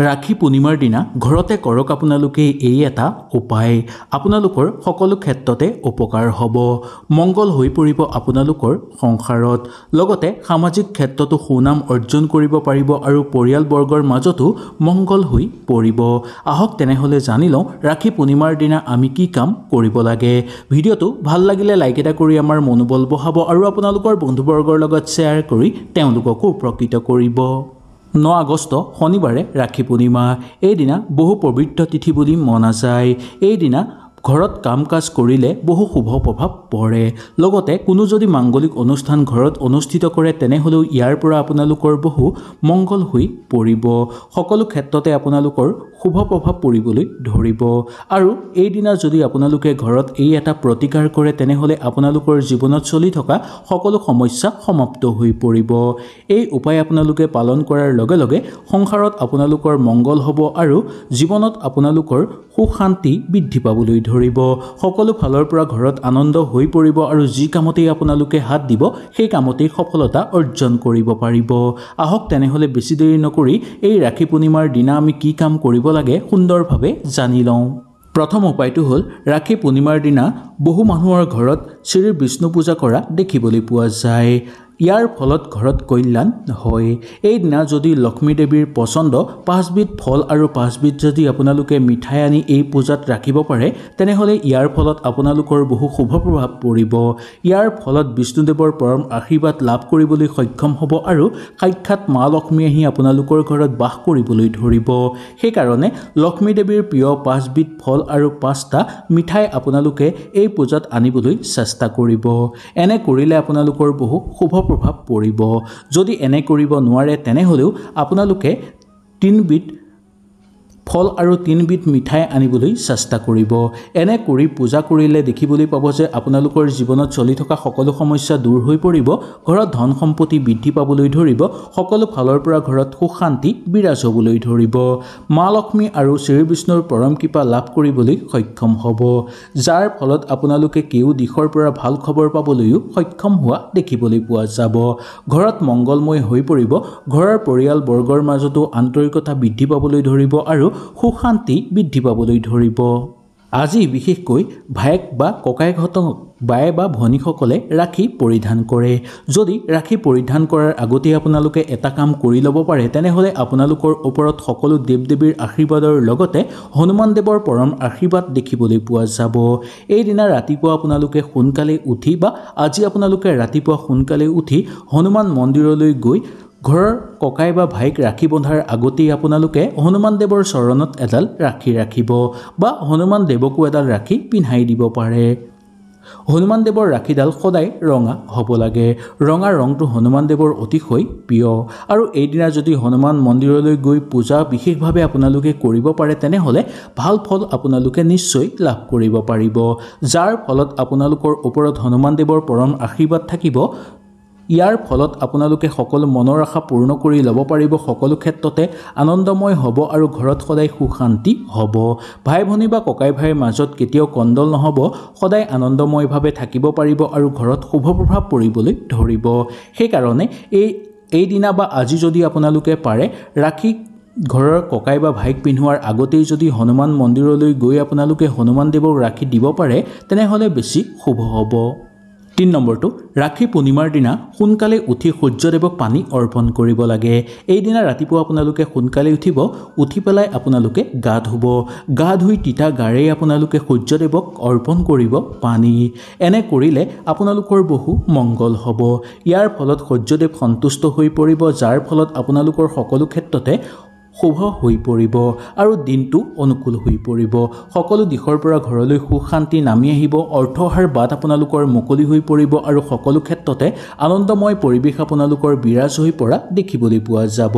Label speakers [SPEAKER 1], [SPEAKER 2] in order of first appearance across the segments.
[SPEAKER 1] ৰাখি পূৰ্ণিমাৰ দিনা ঘৰতে কৰক আপোনালোকে এই এটা উপায় আপোনালোকৰ সকলো ক্ষেত্ৰতে উপকাৰ হ'ব মংগল হৈ পৰিব আপোনালোকৰ সংসাৰত লগতে সামাজিক ক্ষেত্ৰতো সুনাম অৰ্জন কৰিব পাৰিব আৰু পৰিয়ালবৰ্গৰ মাজতো মংগল হৈ পৰিব আহক তেনেহলে জানি লওঁ ৰাখি পূৰ্ণিমাৰ দিনা আমি কি কাম কৰিব লাগে ভিডিঅটো ভাল লাগিলে লাইক এটা কৰি আমাৰ মনোবল বঢ়াব আৰু আপোনালোকৰ বন্ধুবৰ্গৰ লগত শ্বেয়াৰ কৰি তেওঁলোককো উপকৃত কৰিব 9 আগষ্ট শনিবাৰে ৰাখি পূৰ্ণিমা এই দিনা বহু পবিত্ৰ তিথি বুলি মনা যায় এই দিনা ঘৰত কাম কাজ কৰিলে বহু শুভ প্ৰভাৱ পৰে লগতে কোনো যদি মাংগলিক অনুষ্ঠান ঘৰত অনুষ্ঠিত কৰে তেনেহলেও ইয়াৰ পৰা আপোনালোকৰ বহু মংগল হৈ পৰিব সকলো ক্ষেত্ৰতে আপোনালোকৰ শুভ প্ৰভাৱ পৰিবলৈ ধৰিব আৰু এই দিনা যদি আপোনালোকে ঘৰত এই এটা প্ৰতিকাৰ কৰে তেনেহলে আপোনালোকৰ জীৱনত চলি থকা সকলো সমস্যা সমাপ্ত হৈ পৰিব এই উপায় আপোনালোকে পালন কৰাৰ লগে লগে সংসাৰত আপোনালোকৰ মংগল হ'ব আৰু জীৱনত আপোনালোকৰ সুখ শান্তি বৃদ্ধি পাবলৈ ধৰিব সকলো ফালৰ পৰা ঘৰত আনন্দ হৈ পৰিব আৰু যি কামতেই আপোনালোকে হাত দিব সেই কামতেই সফলতা অৰ্জন কৰিব পাৰিব আহক তেনেহলে বেছি দেৰি নকৰি এই ৰাখি পূৰ্ণিমাৰ দিনা আমি কি কাম কৰিব লাগে সুন্দৰভাৱে জানি লওঁ প্ৰথম উপায়টো হ'ল ৰাখি পূৰ্ণিমাৰ দিনা বহু মানুহৰ ঘৰত শ্ৰী বিষ্ণু পূজা কৰা দেখিবলৈ পোৱা যায় ইয়াৰ ফলত ঘৰত কল্যাণ হয় এই দিনা যদি লক্ষ্মী দেৱীৰ পছন্দ 5 বিধ ফল আৰু 5 বিধ যদি আপোনালোকে মিঠাই আনি এই পূজাত ৰাখিব পাৰে তেনেহলে ইয়াৰ ফলত আপোনালোকৰ বহু শুভ প্ৰভাৱ পৰিব ইয়াৰ ফলত বিষ্ণুদেৱৰ পৰম আশীৰ্বাদ লাভ কৰিবলৈ সক্ষম হ'ব আৰু সাক্ষাৎ মা লক্ষ্মী আহি আপোনালোকৰ ঘৰত বাস কৰিবলৈ ধৰিব সেই কাৰণে লক্ষ্মী দেৱীৰ প্ৰিয় 5 বিধ ফল আৰু 5টা মিঠাই আপোনালোকে এই পূজাত আনিবলৈ চেষ্টা কৰিব এনে কৰিলে আপোনালোকৰ বহু শুভ প্ৰভাৱ পৰিব যদি এনে কৰিব নোৱাৰে তেনেহলেও আপোনালোকে 3 বিধ ফল আৰু 3 বিধ মিঠাই আনিবলৈ চেষ্টা কৰিব এনে কৰি পূজা কৰিলে দেখিবলৈ পাব যে আপোনালোকৰ জীৱনত চলি থকা সকলো সমস্যা দূৰ হৈ পৰিব ঘৰত ধন সম্পত্তি বৃদ্ধি পাবলৈ ধৰিব সকলো ফালৰ পৰা ঘৰত সুখ শান্তি বিৰাজ হ'বলৈ ধৰিব মা লক্ষ্মী আৰু শ্ৰী বিষ্ণুৰ পৰম কৃপা লাভ কৰিবলৈ সক্ষম হ'ব যাৰ ফলত আপোনালোকে কেও দিশৰ পৰা ভাল খবৰ পাবলৈও সক্ষম হোৱা দেখিবলৈ পোৱা যাব ঘৰত মংগলময় হৈ পৰিব ঘৰৰ পৰিয়াল বৰ্গৰ মাজতো আন্তৰিকতা বৃদ্ধি পাবলৈ ধৰিব আৰু সুখ শান্তি বৃদ্ধি পাবলৈ ধৰিব আজি বিশেষকৈ ভায়েক বা ককায়েকহঁতক বায়ে বা ভনীসকলে ৰাখি পৰিধান কৰে যদি ৰাখি পৰিধান কৰাৰ আগতে আপোনালোকে এটা কাম কৰি ল'ব পাৰে তেনেহলে আপোনালোকৰ ওপৰত সকলো দেৱ-দেৱীৰ আশীৰ্বাদৰ লগতে হনুমান দেৱৰ পৰম আশীৰ্বাদ দেখিবলৈ পোৱা যাব এই দিনা ৰাতিপুৱা আপোনালোকে সোনকালে উঠি বা আজি আপোনালোকে ৰাতিপুৱা সোনকালে উঠি হনুমান মন্দিৰলৈ গৈ ঘৰৰ ককাই বা ভাইক ৰাখি বন্ধাৰ আগতেই আপোনালোকে হনুমান দেৱৰ চৰণত এডাল ৰাখি ৰাখিব বা হনুমান দেৱকো এডাল ৰাখি পিন্ধাই দিব পাৰে হনুমান দেৱৰ ৰাখিডাল সদায় ৰঙা হ'ব লাগে ৰঙা ৰংটো হনুমান দেৱৰ অতিশয় প্ৰিয় আৰু এই দিনা যদি হনুমান মন্দিৰলৈ গৈ পূজা বিশেষভাৱে আপোনালোকে কৰিব পাৰে তেনেহলে ভাল ফল আপোনালোকে নিশ্চয় লাভ কৰিব পাৰিব যাৰ ফলত আপোনালোকৰ ওপৰত হনুমান দেৱৰ পৰম আশীৰ্বাদ থাকিব ইয়াৰ ফলত আপোনালোকে সকলো মনৰ আশা পূৰ্ণ কৰি ল'ব পাৰিব সকলো ক্ষেত্ৰতে আনন্দময় হ'ব আৰু ঘৰত সদায় সুখ শান্তি হ'ব ভাই ভনী বা ককাই ভাইৰ মাজত কেতিয়াও কন্দল নহ'ব সদায় আনন্দময়ভাৱে থাকিব পাৰিব আৰু ঘৰত শুভ প্ৰভাৱ পৰিবলৈ ধৰিব সেই কাৰণে এই দিনা বা আজি যদি আপোনালোকে পাৰে ৰাখি ঘৰৰ ককাই বা ভাইক পিন্ধোৱাৰ আগতেই যদি হনুমান মন্দিৰলৈ গৈ আপোনালোকে হনুমান দেৱক ৰাখি দিব পাৰে তেনেহলে বেছি শুভ হ'ব 3 নম্বৰটো ৰাখি পূৰ্ণিমাৰ দিনা সোনকালে উঠি সূৰ্যদেৱক পানী অৰ্পণ কৰিব লাগে এই দিনা ৰাতিপুৱা আপোনালোকে সোনকালে উঠি পেলাই আপোনালোকে গা ধুই তিতা গাৰে আপোনালোকে সূৰ্যদেৱক অৰ্পণ কৰিব পানী এনে কৰিলে আপোনালোকৰ বহু মংগল হ'ব ইয়াৰ ফলত সূৰ্যদেৱ সন্তুষ্ট হৈ পৰিব যাৰ ফলত আপোনালোকৰ সকলো ক্ষেত্ৰতে শুভ হৈ পৰিব আৰু দিনটো অনুকূল হৈ পৰিব সকলো দিশৰ পৰা ঘৰলৈ সুখ শান্তি নামি আহিব অৰ্থহাৰ বাট আপোনালোকৰ মুকলি হৈ পৰিব আৰু সকলো ক্ষেত্ৰতে আনন্দময় পৰিৱেশ আপোনালোকৰ বিৰাজ হৈ পৰা দেখিবলৈ পোৱা যাব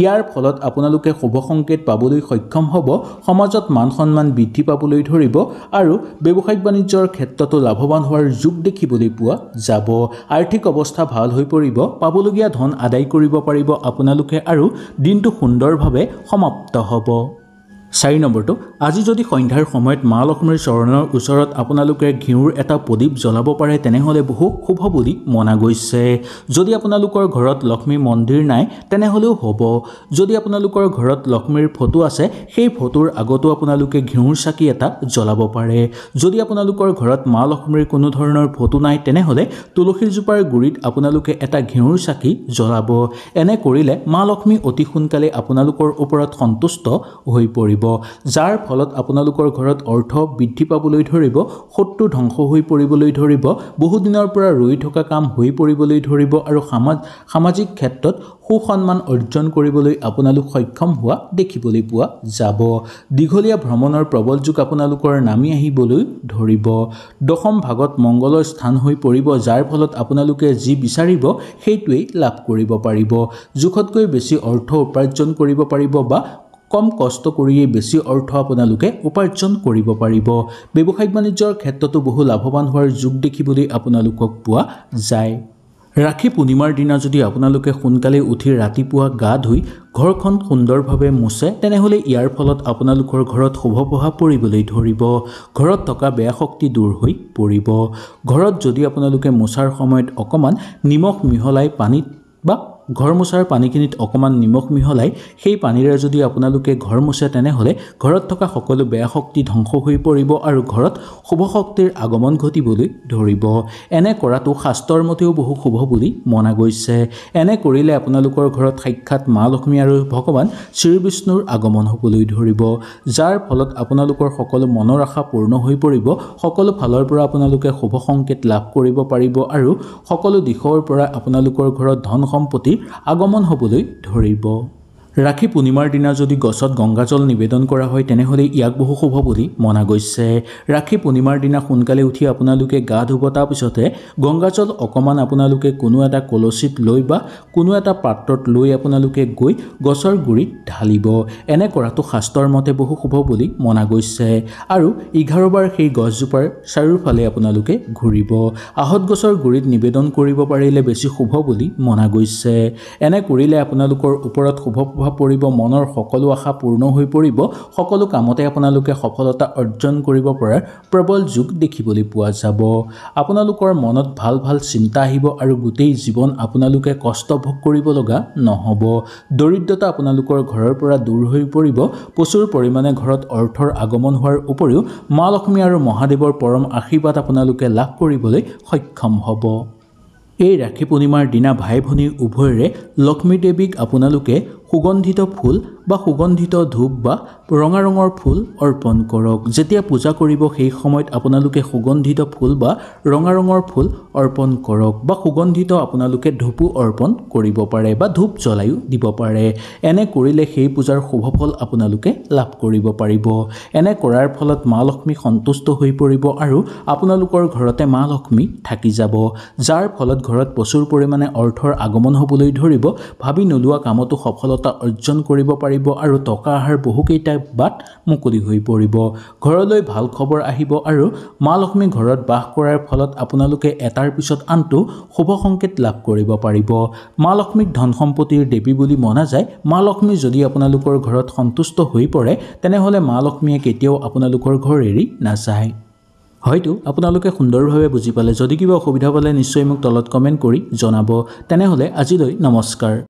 [SPEAKER 1] ইয়াৰ ফলত আপোনালোকে শুভ সংকেত পাবলৈ সক্ষম হ'ব সমাজত মান সন্মান বৃদ্ধি পাবলৈ ধৰিব আৰু ব্যৱসায়িক বাণিজ্যৰ ক্ষেত্ৰতো লাভৱান হোৱাৰ যোগ দেখিবলৈ পোৱা যাব আৰ্থিক অৱস্থা ভাল হৈ পৰিব পাবলগীয়া ধন আদায় কৰিব পাৰিব আপোনালোকে আৰু দিনটো সুন্দৰভাৱে সমাপ্ত হ'ব 4 নম্বৰটো আজি যদি সন্ধ্যাৰ সময়ত মা লক্ষ্মীৰ চৰণৰ ওচৰত আপোনালোকে ঘিউৰ এটা প্ৰদীপ জ্বলাব পাৰে তেনেহ'লে বহু শুভ বুলি মনা গৈছে। যদি আপোনালোকৰ ঘৰত লক্ষ্মী মন্দিৰ নাই তেনেহ'লেও হ'ব। যদি আপোনালোকৰ ঘৰত লক্ষ্মীৰ ফটো আছে সেই ফটোৰ আগতো আপোনালোকে ঘিউৰ চাকি এটা জ্বলাব পাৰে। যদি আপোনালোকৰ ঘৰত মা লক্ষ্মীৰ কোনো ধৰণৰ ফটো নাই তেনেহ'লে তুলসী জোপাৰ গুৰিত আপোনালোকে এটা ঘিউৰ চাকি জ্বলাব। এনে কৰিলে মা লক্ষ্মী অতি সোনকালে আপোনালোকৰ ওপৰত সন্তুষ্ট হৈ পৰিব, যাৰ ফলত আপোনালোকৰ ঘৰত অৰ্থ বৃদ্ধি পাবলৈ ধৰিব, শত্ৰু ধ্বংস হৈ পৰিবলৈ ধৰিব, বহুদিনৰ পৰা ৰৈ থকা কাম হৈ পৰিবলৈ ধৰিব আৰু সামাজিক ক্ষেত্ৰত সুসন্মান অৰ্জন কৰিবলৈ আপোনালোক সক্ষম হোৱা দেখিবলৈ পোৱা যাব। দীঘলীয়া ভ্ৰমণৰ প্ৰবল যুগ আপোনালোকৰ নামি আহিবলৈ ধৰিব। দশম ভাগত মংগলৰ স্থান হৈ পৰিব, যাৰ ফলত আপোনালোকে যি বিচাৰিব সেইটোৱেই লাভ কৰিব পাৰিব। জোখতকৈ বেছি অৰ্থ উপাৰ্জন কৰিব পাৰিব বা কম কষ্ট কৰিয়েই বেছি অৰ্থ আপোনালোকে উপাৰ্জন কৰিব পাৰিব। ব্যৱসায়িক বাণিজ্যৰ ক্ষেত্ৰতো বহু লাভৱান হোৱাৰ যোগ দেখিবলৈ আপোনালোকক পোৱা যায়। ৰাখী পূৰ্ণিমাৰ দিনা যদি আপোনালোকে সোনকালে উঠি ৰাতিপুৱা গা ধুই ঘৰখন সুন্দৰভাৱে মোচে তেনেহ'লে ইয়াৰ ফলত আপোনালোকৰ ঘৰত শুভ প্ৰভাৱ পৰিবলৈ ধৰিব। ঘৰত থকা বেয়া শক্তি দূৰ হৈ পৰিব। ঘৰত যদি আপোনালোকে মোচাৰ সময়ত অকণমান নিমখ মিহলাই পানীত বা ঘৰ মোচাৰ পানীখিনিত অকণমান নিমখ মিহলাই সেই পানীৰে যদি আপোনালোকে ঘৰ মোচে তেনেহ'লে ঘৰত থকা সকলো বেয়া শক্তি ধ্বংস হৈ পৰিব আৰু ঘৰত শুভ শক্তিৰ আগমন ঘটিবলৈ ধৰিব। এনে কৰাটো শাস্ত্ৰৰ মতেও বহু শুভ বুলি মনা গৈছে। এনে কৰিলে আপোনালোকৰ ঘৰত সাক্ষাৎ মা লক্ষ্মী আৰু ভগৱান শ্ৰী বিষ্ণুৰ আগমন হ'বলৈ ধৰিব, যাৰ ফলত আপোনালোকৰ সকলো মনৰ আশা পূৰ্ণ হৈ পৰিব। সকলো ফালৰ পৰা আপোনালোকে শুভ সংকেত লাভ কৰিব পাৰিব আৰু সকলো দিশৰ পৰা আপোনালোকৰ ঘৰত ধন সম্পত্তি আগমন হ'বলৈ ধৰিব। ৰাখী পূৰ্ণিমাৰ দিনা যদি গছত গংগাজল নিবেদন কৰা হয় তেনেহ'লে ইয়াক বহু শুভ বুলি মনা গৈছে। ৰাখী পূৰ্ণিমাৰ দিনা সোনকালে উঠি আপোনালোকে গা ধুব, তাৰপিছতে গংগাজল অকণমান আপোনালোকে কোনো এটা কলচীত লৈ বা কোনো এটা পাত্ৰত লৈ আপোনালোকে গৈ গছৰ গুৰিত ঢালিব। এনে কৰাটো শাস্ত্ৰৰ মতে বহু শুভ বুলি মনা গৈছে আৰু 11 বাৰ সেই গছজোপাৰ চাৰিওফালে আপোনালোকে ঘূৰিব। আহঁত গছৰ গুৰিত নিবেদন কৰিব পাৰিলে বেছি শুভ বুলি মনা গৈছে। এনে কৰিলে আপোনালোকৰ ওপৰত শুভ প্ৰভাৱ পৰিব, মনৰ সকলো আশা পূৰ্ণ হৈ পৰিব, সকলো কামতে আপোনালোকে সফলতা অৰ্জন কৰিব পৰাৰ প্ৰবল যোগ দেখিবলৈ পোৱা যাব। আপোনালোকৰ মনত ভাল ভাল চিন্তা আহিব আৰু গোটেই জীৱন আপোনালোকে কষ্ট ভোগ কৰিব লগা নহ'ব। দৰিদ্ৰতা আপোনালোকৰ ঘৰৰ পৰা দূৰ হৈ পৰিব। প্ৰচুৰ পৰিমাণে ঘৰত অৰ্থৰ আগমন হোৱাৰ উপৰিও মা লক্ষ্মী আৰু মহাদেৱৰ পৰম আশীৰ্বাদ আপোনালোকে লাভ কৰিবলৈ সক্ষম হ'ব। এই ৰাখী পূৰ্ণিমাৰ দিনা ভাই ভনী উভয়ৰে লক্ষ্মী দেৱীক আপোনালোকে সুগন্ধিত ফুল বা সুগন্ধিত ধূপ বা ৰঙা ৰঙৰ ফুল অৰ্পণ কৰক। যেতিয়া পূজা কৰিব সেই সময়ত আপোনালোকে সুগন্ধিত ফুল বা ৰঙা ৰঙৰ ফুল অৰ্পণ কৰক বা সুগন্ধিত আপোনালোকে ধূপো অৰ্পণ কৰিব পাৰে বা ধূপ জ্বলাইও দিব পাৰে। এনে কৰিলে সেই পূজাৰ শুভ ফল আপোনালোকে লাভ কৰিব পাৰিব। এনে কৰাৰ ফলত মা লক্ষ্মী সন্তুষ্ট হৈ পৰিব আৰু আপোনালোকৰ ঘৰতে মা লক্ষ্মী থাকি যাব, যাৰ ফলত ঘৰত প্ৰচুৰ পৰিমাণে অৰ্থৰ আগমন হ'বলৈ ধৰিব। ভাবি নোলোৱা কামতো সফলতা অৰ্জন কৰিব পাৰিব আৰু টকা অহাৰ বহুকেইটা বাট মুকলি হৈ পৰিব। ঘৰলৈ ভাল খবৰ আহিব আৰু মা লক্ষ্মী ঘৰত বাস কৰাৰ ফলত আপোনালোকে এটাৰ পিছত আনটো শুভ সংকেত লাভ কৰিব পাৰিব। মা লক্ষ্মীক ধন সম্পত্তিৰ দেৱী বুলি মনা যায়। মা লক্ষ্মী যদি আপোনালোকৰ ঘৰত সন্তুষ্ট হৈ পৰে তেনেহ'লে মা লক্ষ্মীয়ে কেতিয়াও আপোনালোকৰ ঘৰ এৰি নাযায়। হয়তো আপোনালোকে সুন্দৰভাৱে বুজি পালে। যদি কিবা অসুবিধা পালে নিশ্চয় মোক তলত কমেণ্ট কৰি জনাব। তেনেহ'লে আজিলৈ নমস্কাৰ।